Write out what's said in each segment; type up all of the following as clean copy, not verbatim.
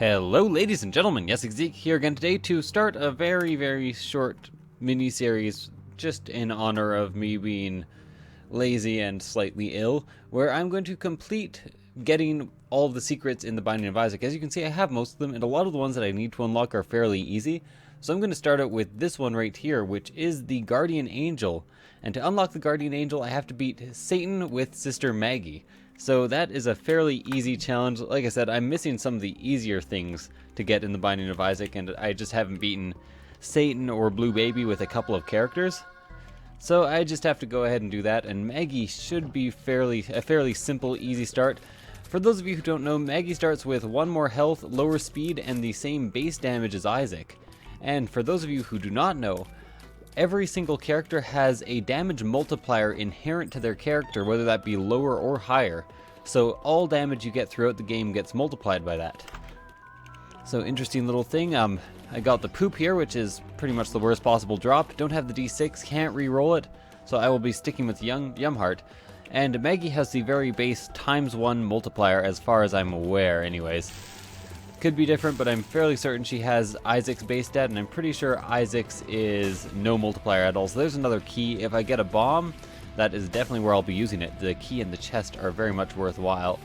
Hello ladies and gentlemen, YesExeek here again today to start a very short mini-series just in honor of me being lazy and slightly ill, where I'm going to complete getting all the secrets in the Binding of Isaac. As you can see, I have most of them, and a lot of the ones that I need to unlock are fairly easy. So I'm going to start out with this one right here, which is the Guardian Angel. And to unlock the Guardian Angel, I have to beat Satan with Sister Maggie. So that is a fairly easy challenge. Like I said, I'm missing some of the easier things to get in the Binding of Isaac, and I just haven't beaten Satan or Blue Baby with a couple of characters. So I just have to go ahead and do that, and Maggie should be a fairly simple, easy start. For those of you who don't know, Maggie starts with 1 more health, lower speed, and the same base damage as Isaac. And for those of you who do not know, every single character has a damage multiplier inherent to their character, whether that be lower or higher. So all damage you get throughout the game gets multiplied by that. So interesting little thing, I got the poop here, which is pretty much the worst possible drop. Don't have the D6, can't re-roll it, so I will be sticking with Yumheart. And Maggie has the very base ×1 multiplier as far as I'm aware anyways. Could be different, but I'm fairly certain she has Isaac's base stat, and I'm pretty sure Isaac's is no multiplier at all. So there's another key. If I get a bomb, that is definitely where I'll be using it. The key and the chest are very much worthwhile.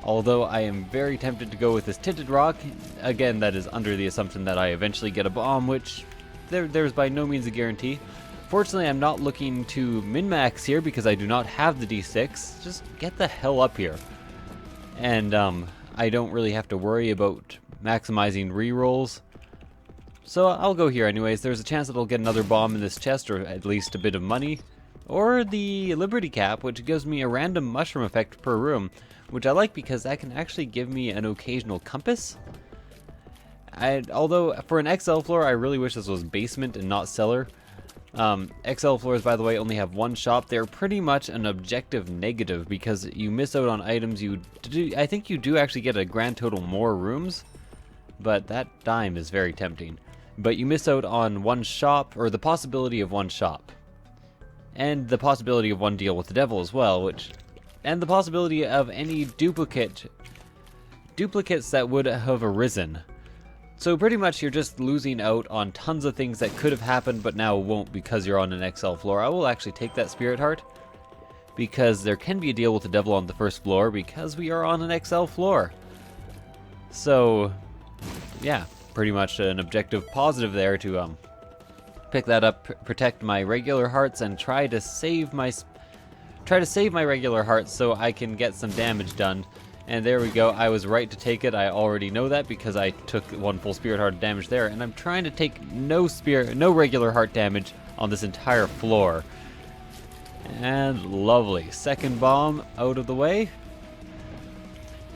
Although I am very tempted to go with this Tinted Rock. Again, that is under the assumption that I eventually get a bomb, which there's by no means a guarantee. Fortunately, I'm not looking to min-max here because I do not have the D6. Just get the hell up here. And I don't really have to worry about maximizing rerolls. So I'll go here anyways. There's a chance that I'll get another bomb in this chest, or at least a bit of money. Or the Liberty Cap, which gives me a random mushroom effect per room, which I like because that can actually give me an occasional compass. Although for an XL floor, I really wish this was basement and not cellar. XL floors, by the way, only have 1 shop. They're pretty much an objective negative because you miss out on items. I think you do actually get a grand total more rooms, but that dime is very tempting. But you miss out on 1 shop, or the possibility of 1 shop, and the possibility of 1 deal with the devil as well, and the possibility of any duplicates that would have arisen. So pretty much you're just losing out on tons of things that could have happened but now won't because you're on an XL floor. I will actually take that Spirit Heart because there can be a deal with the devil on the 1st floor because we are on an XL floor. So yeah, pretty much an objective positive there to pick that up, protect my regular hearts, and try to save my regular hearts so I can get some damage done. And there we go, I was right to take it. I already know that because I took 1 full Spirit Heart damage there, and I'm trying to take no regular heart damage on this entire floor. And lovely. 2nd bomb out of the way.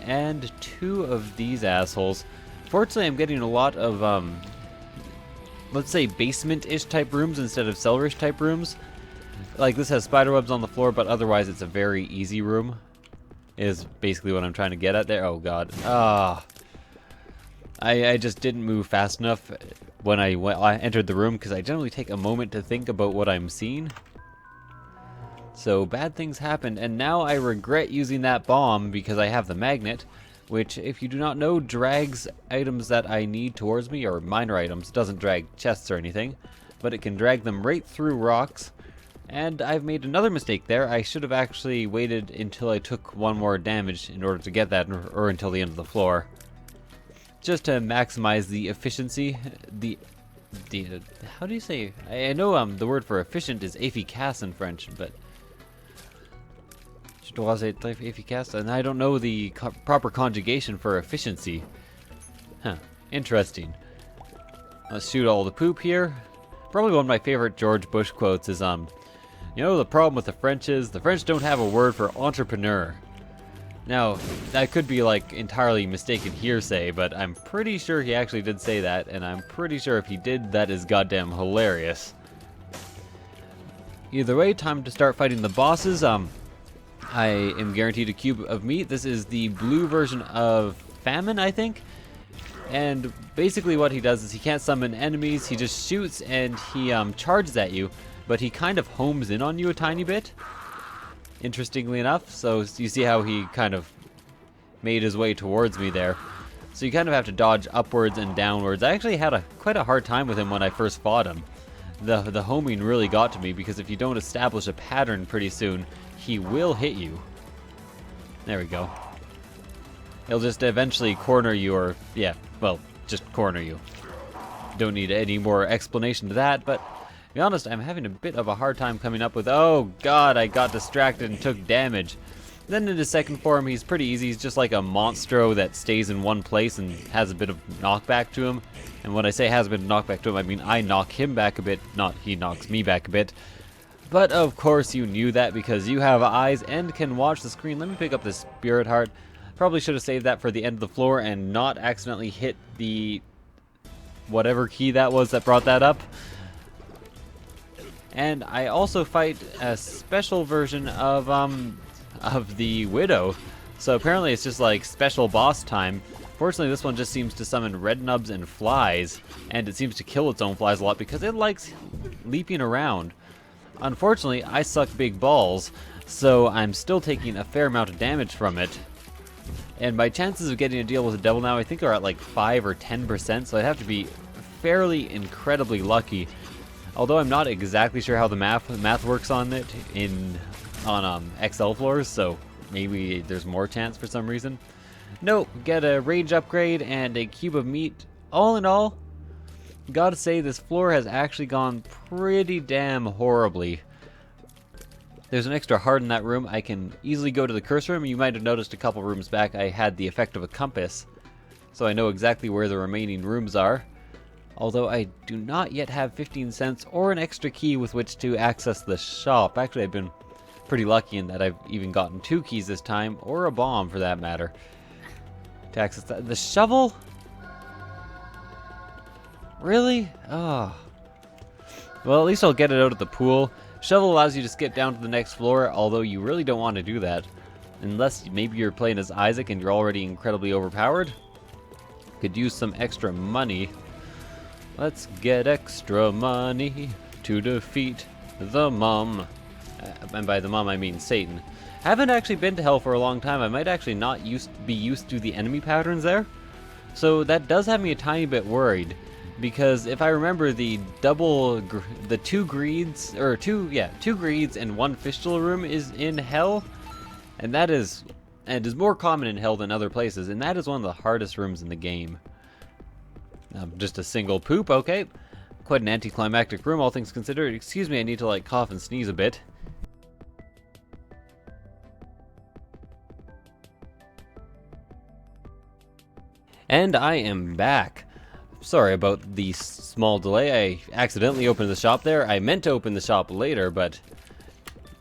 And 2 of these assholes. Fortunately, I'm getting a lot of, let's say basement-ish type rooms instead of cellar-ish type rooms. Like this has spiderwebs on the floor, but otherwise it's a very easy room. Is basically what I'm trying to get at there. Oh god. I just didn't move fast enough when I entered the room because I generally take a moment to think about what I'm seeing. So bad things happened, and now I regret using that bomb because I have the magnet, which, if you do not know, drags items that I need towards me, or minor items. It doesn't drag chests or anything, but it can drag them right through rocks. And I've made another mistake there. I should have actually waited until I took 1 more damage in order to get that, or until the end of the floor. Just to maximize the efficiency. How do you say? I know the word for efficient is efficace in French, but je dois être efficace, and I don't know the proper conjugation for efficiency. Huh, interesting. Let's shoot all the poop here. Probably one of my favorite George Bush quotes is, you know, the problem with the French is the French don't have a word for entrepreneur. Now, that could be like entirely mistaken hearsay, but I'm pretty sure he actually did say that, and I'm pretty sure if he did, that is goddamn hilarious. Either way, time to start fighting the bosses. I am guaranteed a cube of meat. This is the blue version of Famine, I think. And basically what he does is he can't summon enemies, he just shoots and he charges at you, but he kind of homes in on you a tiny bit, interestingly enough. So you see how he kind of made his way towards me there. So you kind of have to dodge upwards and downwards. I actually had quite a hard time with him when I first fought him. The homing really got to me, because if you don't establish a pattern pretty soon, he will hit you. There we go. He'll just eventually corner you, or, yeah, well, just corner you. Don't need any more explanation to that, but to be honest, I'm having a bit of a hard time coming up with, oh god, I got distracted and took damage. Then in his second form, he's pretty easy. He's just like a monstro that stays in one place and has a bit of knockback to him. And when I say has a bit of knockback to him, I mean I knock him back a bit, not he knocks me back a bit. But of course you knew that, because you have eyes and can watch the screen. Let me pick up this Spirit Heart. Probably should have saved that for the end of the floor and not accidentally hit the whatever key that was that brought that up. And I also fight a special version of the Widow. So apparently it's just like special boss time. Fortunately, this one just seems to summon red nubs and flies, and it seems to kill its own flies a lot because it likes leaping around. Unfortunately, I suck big balls, so I'm still taking a fair amount of damage from it. And my chances of getting a deal with the devil now, I think, are at like 5 or 10%, so I'd have to be fairly incredibly lucky. Although I'm not exactly sure how the math works on it on XL floors, so maybe there's more chance for some reason. Nope, get a rage upgrade and a cube of meat. All in all, gotta say this floor has actually gone pretty damn horribly. There's an extra heart in that room. I can easily go to the curse room. You might have noticed a couple rooms back I had the effect of a compass, so I know exactly where the remaining rooms are. Although I do not yet have 15 cents or an extra key with which to access the shop. Actually, I've been pretty lucky in that I've even gotten 2 keys this time, or a bomb for that matter, to access that. The shovel? Really? Oh. Well, at least I'll get it out of the pool. Shovel allows you to skip down to the next floor, although you really don't want to do that. Unless maybe you're playing as Isaac and you're already incredibly overpowered. Could use some extra money. Let's get extra money to defeat the mum. And by the mum, I mean Satan. Haven't actually been to hell for a long time. I might actually not be used to the enemy patterns there. So that does have me a tiny bit worried. Because if I remember, the 2 greeds, or 2 greeds and 1 fistula room is in hell. And that is more common in hell than other places. And that is one of the hardest rooms in the game. Just a single poop, okay. Quite an anticlimactic room, all things considered. Excuse me, I need to like cough and sneeze a bit. And I am back. Sorry about the small delay. I accidentally opened the shop there. I meant to open the shop later, but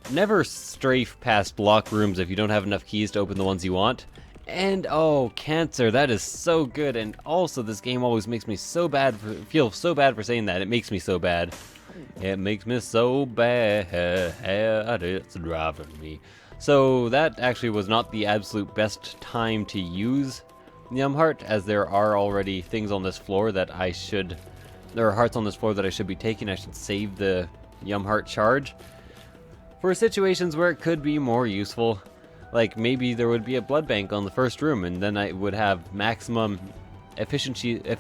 never strafe past locked rooms if you don't have enough keys to open the ones you want. And oh, cancer, that is so good. And also, this game always makes me feel so bad for saying that. It makes me so bad. It makes me so bad. It's driving me. So that actually was not the absolute best time to use Yum Heart, as there are already things on this floor that there are hearts on this floor that I should be taking. I should save the Yum Heart charge for situations where it could be more useful. Like maybe there would be a blood bank on the first room, and then I would have maximum efficiency in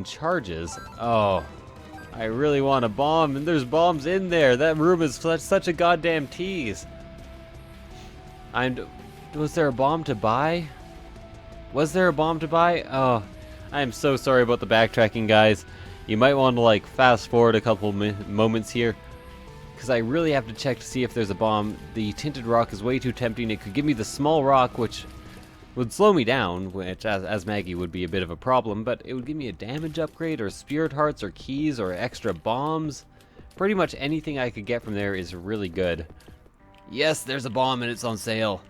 charges. Oh, I really want a bomb, and there's bombs in there. That room is such a goddamn tease. Was there a bomb to buy? Was there a bomb to buy? Oh, I am so sorry about the backtracking, guys. You might want to like fast forward a couple moments here, because I really have to check to see if there's a bomb. The tinted rock is way too tempting. It could give me the small rock, which would slow me down, which as Maggie would be a bit of a problem, but it would give me a damage upgrade or spirit hearts or keys or extra bombs. Pretty much anything I could get from there is really good. Yes, there's a bomb and it's on sale.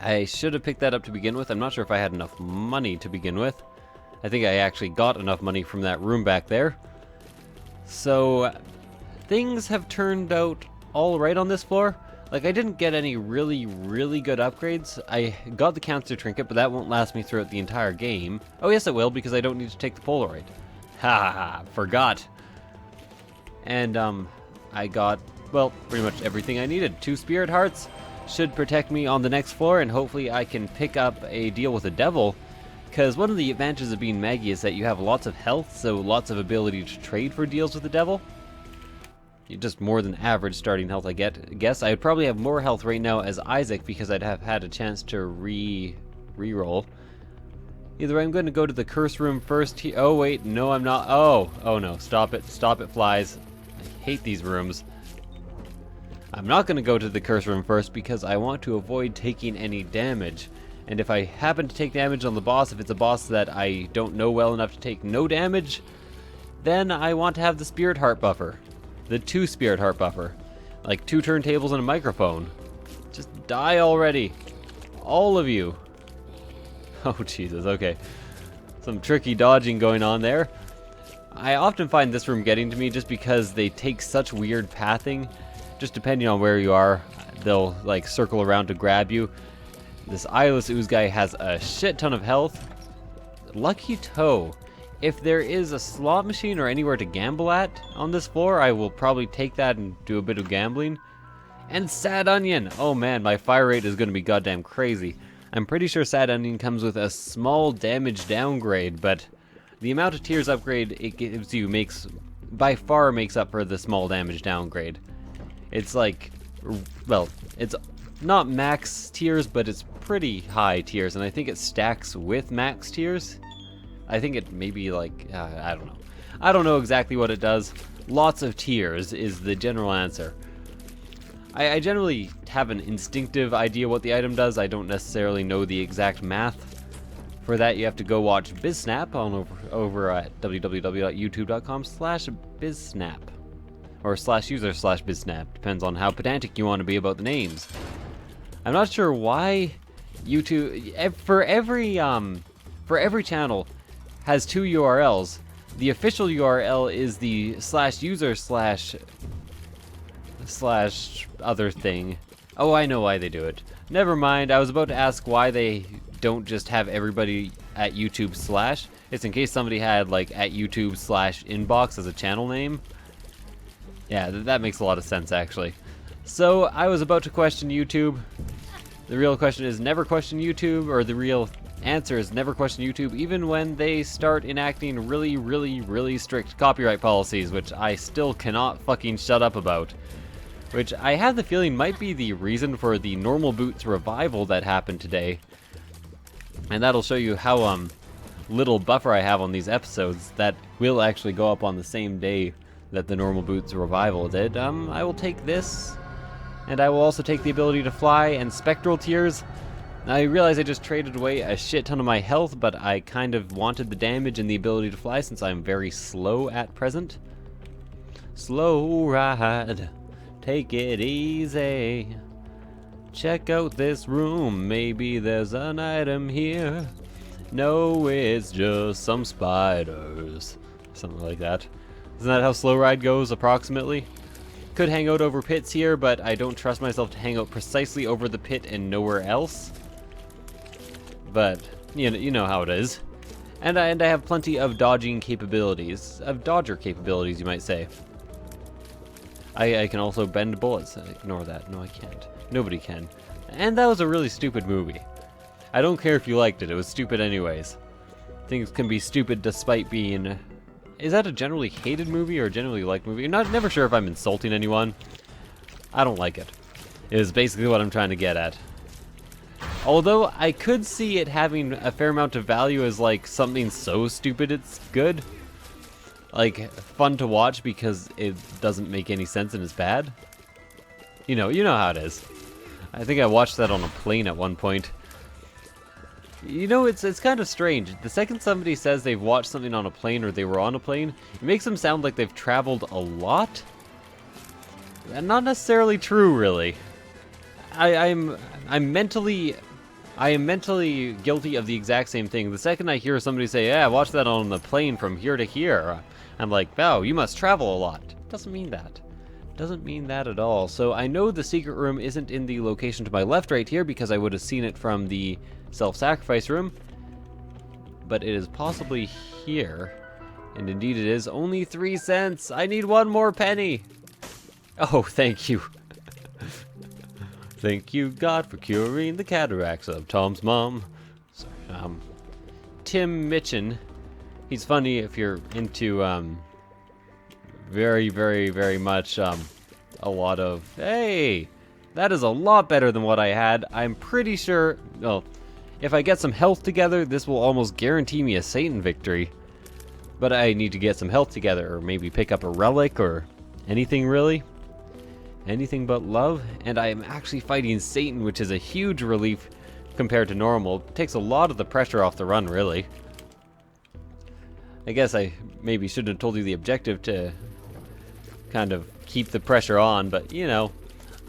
I should have picked that up to begin with. I'm not sure if I had enough money to begin with. I think I actually got enough money from that room back there. So things have turned out all right on this floor. Like, I didn't get any really, really good upgrades. I got the cancer trinket, but that won't last me throughout the entire game. Oh yes, it will, because I don't need to take the Polaroid. Ha ha ha, forgot. And I got, well, pretty much everything I needed. 2 spirit hearts, should protect me on the next floor, and hopefully I can pick up a deal with the devil. Because one of the advantages of being Maggie is that you have lots of health, so lots of ability to trade for deals with the devil. You're just more than average starting health, I guess. I would probably have more health right now as Isaac because I'd have had a chance to re-roll. Either way, I'm going to go to the curse room first. Oh wait, no I'm not. Oh no, stop it, flies. I hate these rooms. I'm not going to go to the curse room first because I want to avoid taking any damage. And if I happen to take damage on the boss, if it's a boss that I don't know well enough to take no damage, then I want to have the spirit heart buffer. The 2 spirit heart buffer. Like 2 turntables and a microphone. Just die already. All of you. Oh Jesus, okay. Some tricky dodging going on there. I often find this room getting to me just because they take such weird pathing. Just depending on where you are, they'll like circle around to grab you. This eyeless ooze guy has a shit ton of health. Lucky toe. If there is a slot machine or anywhere to gamble at on this floor, I will probably take that and do a bit of gambling. And Sad Onion! Oh man, my fire rate is going to be goddamn crazy. I'm pretty sure Sad Onion comes with a small damage downgrade, but the amount of tears upgrade it gives you by far makes up for the small damage downgrade. It's like, well, it's not max tiers, but it's pretty high tiers, and I think it stacks with max tiers. I think it may be like, I don't know. I don't know exactly what it does. Lots of tiers is the general answer. I generally have an instinctive idea what the item does. I don't necessarily know the exact math. For that, you have to go watch BizSnap on over at www.youtube.com/BizSnap. Or /user/BizSnap. Depends on how pedantic you want to be about the names. I'm not sure why YouTube... For every channel has 2 URLs. The official URL is the /user/other thing. Oh, I know why they do it. Never mind, I was about to ask why they don't just have everybody at YouTube /. It's in case somebody had like at YouTube /inbox as a channel name. Yeah, that makes a lot of sense actually. So, I was about to question YouTube. The real question is never question YouTube, or the real answer is never question YouTube, even when they start enacting really, really, really strict copyright policies, which I still cannot fucking shut up about. Which I have the feeling might be the reason for the Normal Boots revival that happened today. And that'll show you how little buffer I have on these episodes that will actually go up on the same day that the Normal Boots revival did. I will take this, and I will also take the ability to fly and spectral tears. I realize I just traded away a shit ton of my health, but I kind of wanted the damage and the ability to fly since I'm very slow at present. Slow ride, take it easy. Check out this room, maybe there's an item here. No, it's just some spiders. Something like that. Isn't that how slow ride goes, approximately? Could hang out over pits here, but I don't trust myself to hang out precisely over the pit and nowhere else. But, you know how it is. And I have plenty of dodging capabilities. Of dodger capabilities, you might say. I can also bend bullets. Ignore that. No, I can't. Nobody can. And that was a really stupid movie. I don't care if you liked it. It was stupid anyways. Things can be stupid despite being... Is that a generally hated movie or a generally liked movie? I'm never sure if I'm insulting anyone. I don't like it. Is basically what I'm trying to get at. Although I could see it having a fair amount of value as like something so stupid it's good. Like fun to watch because it doesn't make any sense and is bad. You know how it is. I think I watched that on a plane at one point. You know, it's kind of strange. The second somebody says they've watched something on a plane or they were on a plane, it makes them sound like they've traveled a lot. And not necessarily true, really. I am mentally guilty of the exact same thing. The second I hear somebody say, "Yeah, I watched that on the plane from here to here," I'm like, "Wow, you must travel a lot." Doesn't mean that. Doesn't mean that at all. So I know the secret room isn't in the location to my left right here because I would have seen it from the self-sacrifice room. But it is possibly here. And indeed it is. Only 3 cents. I need 1 more penny. Oh, thank you. Thank you, God, for curing the cataracts of Tom's mom. Sorry, Tim Mitchin. He's funny if you're into, very, very, very much, a lot of, hey, that is a lot better than what I had. I'm pretty sure, well, if I get some health together, this will almost guarantee me a Satan victory. But I need to get some health together, or maybe pick up a relic, or anything really. Anything but love. And I am actually fighting Satan, which is a huge relief compared to normal. It takes a lot of the pressure off the run, really. I guess I maybe shouldn't have told you the objective to kind of keep the pressure on, but you know,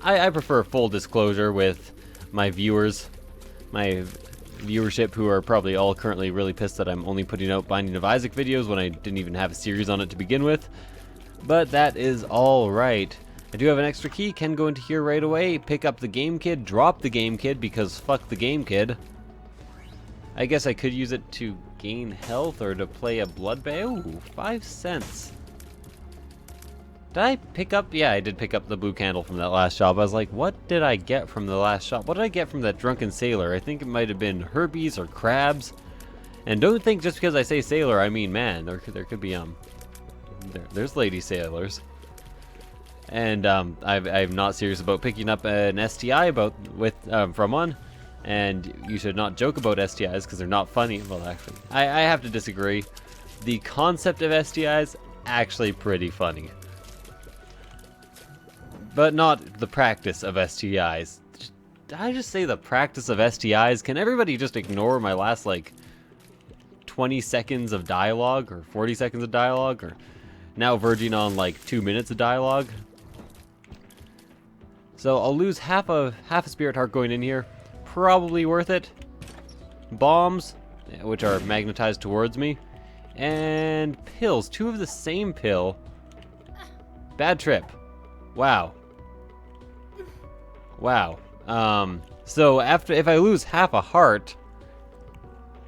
I prefer full disclosure with my viewers, my viewership, who are probably all currently really pissed that I'm only putting out Binding of Isaac videos when I didn't even have a series on it to begin with. But that is all right. I do have an extra key, can go into here right away, pick up the Game Kid, drop the Game Kid because fuck the Game Kid. I guess I could use it to gain health or to play a blood bay. Ooh, 5 cents. Did I pick up? Yeah, I did pick up the blue candle from that last shop. I was like, what did I get from the last shop? What did I get from that drunken sailor? I think it might have been herpes or crabs. And don't think just because I say sailor, I mean man. There could be, there's lady sailors. And, I'm not serious about picking up an STI from one. And you should not joke about STIs because they're not funny. Well, actually, I have to disagree. The concept of STIs, actually pretty funny. But not the practice of STIs. Did I just say the practice of STIs? Can everybody just ignore my last, like, 20 seconds of dialogue, or 40 seconds of dialogue, or now verging on, like, 2 minutes of dialogue? So I'll lose half a spirit heart going in here. Probably worth it. Bombs, which are magnetized towards me. And pills. 2 of the same pill. Bad trip. Wow. Wow. So if I lose half a heart,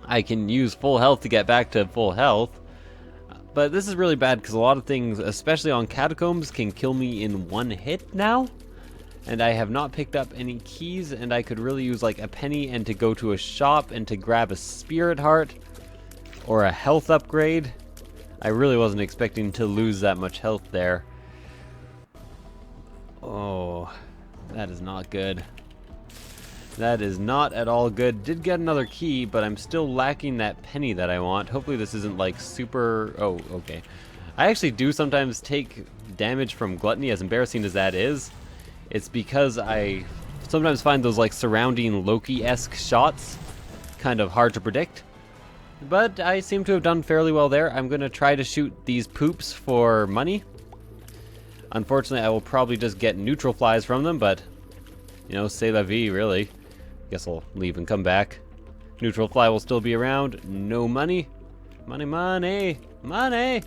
I can use full health to get back to full health. But this is really bad because a lot of things, especially on catacombs, can kill me in 1 hit now. And I have not picked up any keys, and I could really use like a penny and to go to a shop and to grab a spirit heart or a health upgrade. I really wasn't expecting to lose that much health there. Oh, that is not good. That is not at all good. Did get another key, but I'm still lacking that penny that I want. Hopefully this isn't like super... Oh, okay. I actually do sometimes take damage from gluttony, as embarrassing as that is. It's because I sometimes find those like surrounding Loki-esque shots kind of hard to predict. But I seem to have done fairly well there. I'm going to try to shoot these poops for money. Unfortunately, I will probably just get neutral flies from them, but, you know, c'est la vie, really. Guess I'll leave and come back. Neutral fly will still be around. No money. Money, money, money.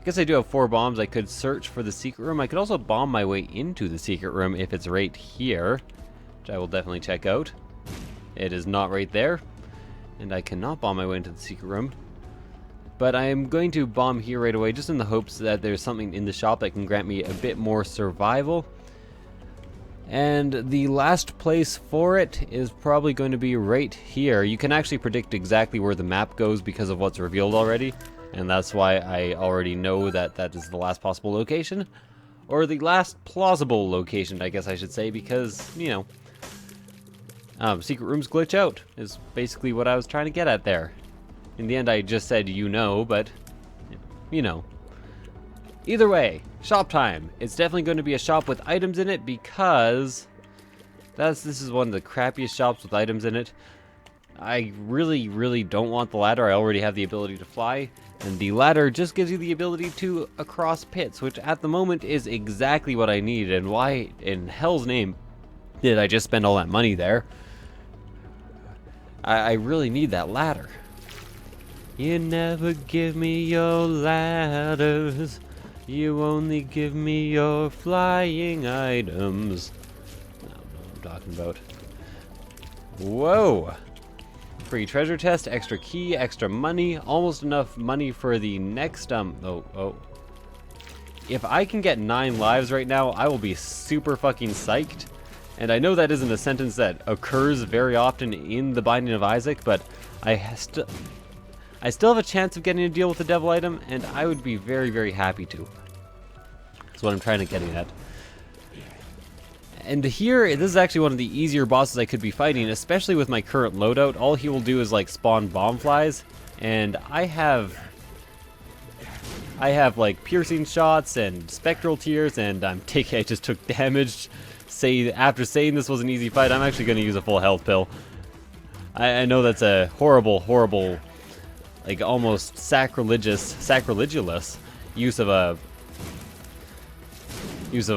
I guess I do have 4 bombs. I could search for the secret room. I could also bomb my way into the secret room if it's right here, which I will definitely check out. It is not right there, and I cannot bomb my way into the secret room. But I am going to bomb here right away, just in the hopes that there's something in the shop that can grant me a bit more survival. And the last place for it is probably going to be right here. You can actually predict exactly where the map goes because of what's revealed already. And that's why I already know that that is the last possible location. Or the last plausible location, I guess I should say, because, you know, secret rooms glitch out, is basically what I was trying to get at there. In the end, I just said, you know, but, you know. Either way, shop time. It's definitely going to be a shop with items in it because this is one of the crappiest shops with items in it. I really, really don't want the ladder. I already have the ability to fly. And the ladder just gives you the ability to across pits, which at the moment is exactly what I need. And why in hell's name did I just spend all that money there? I really need that ladder. You never give me your ladders. You only give me your flying items. I don't know what I'm talking about. Whoa! Free treasure chest, extra key, extra money, almost enough money for the next, If I can get 9 lives right now, I will be super fucking psyched. And I know that isn't a sentence that occurs very often in the Binding of Isaac, but I still have a chance of getting a deal with the devil item, and I would be very, very happy to. That's what I'm trying to get at. And here, this is actually one of the easier bosses I could be fighting, especially with my current loadout. All he will do is like spawn bomb flies, and I have like piercing shots and spectral tears, and I just took damage. After saying this was an easy fight, I'm actually going to use a full health pill. I know that's a horrible, like almost sacrilegious use of a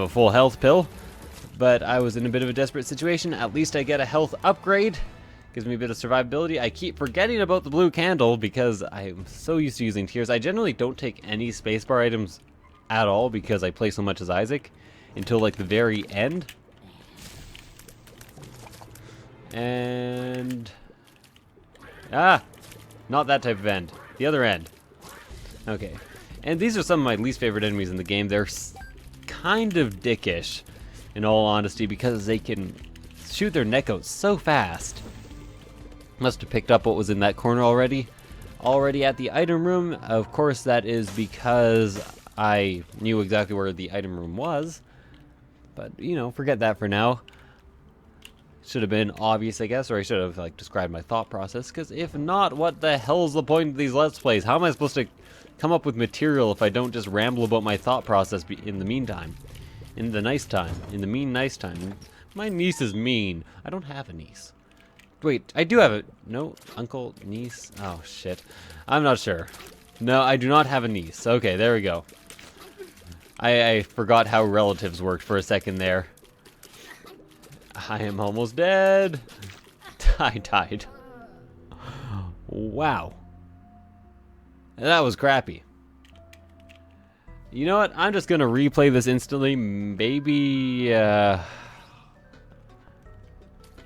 full health pill. But I was in a bit of a desperate situation. At least I get a health upgrade. Gives me a bit of survivability. I keep forgetting about the blue candle because I'm so used to using tears. I generally don't take any spacebar items at all because I play so much as Isaac until like the very end. And not that type of end. The other end. Okay. And these are some of my least favorite enemies in the game. They're kind of dickish, in all honesty, because they can shoot their neck out so fast. Must have picked up what was in that corner already. Already at the item room. Of course, that is because I knew exactly where the item room was. But, you know, forget that for now. Should have been obvious, I guess, or I should have like described my thought process, because if not, what the hell's the point of these Let's Plays? How am I supposed to come up with material if I don't just ramble about my thought process in the meantime? In the nice time. In the mean nice time. My niece is mean. I don't have a niece. Wait, I do have a... No, uncle, niece... Oh, shit. I'm not sure. No, I do not have a niece. Okay, there we go. I forgot how relatives worked for a second there. I am almost dead. I died. Wow. That was crappy. You know what? I'm just going to replay this instantly. Maybe, that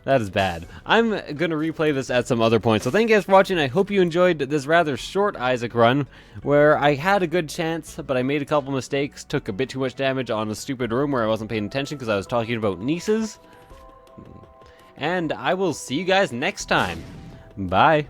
is bad. I'm going to replay this at some other point. So thank you guys for watching. I hope you enjoyed this rather short Isaac run, where I had a good chance, but I made a couple mistakes, took a bit too much damage on a stupid room where I wasn't paying attention because I was talking about nieces. And I will see you guys next time. Bye.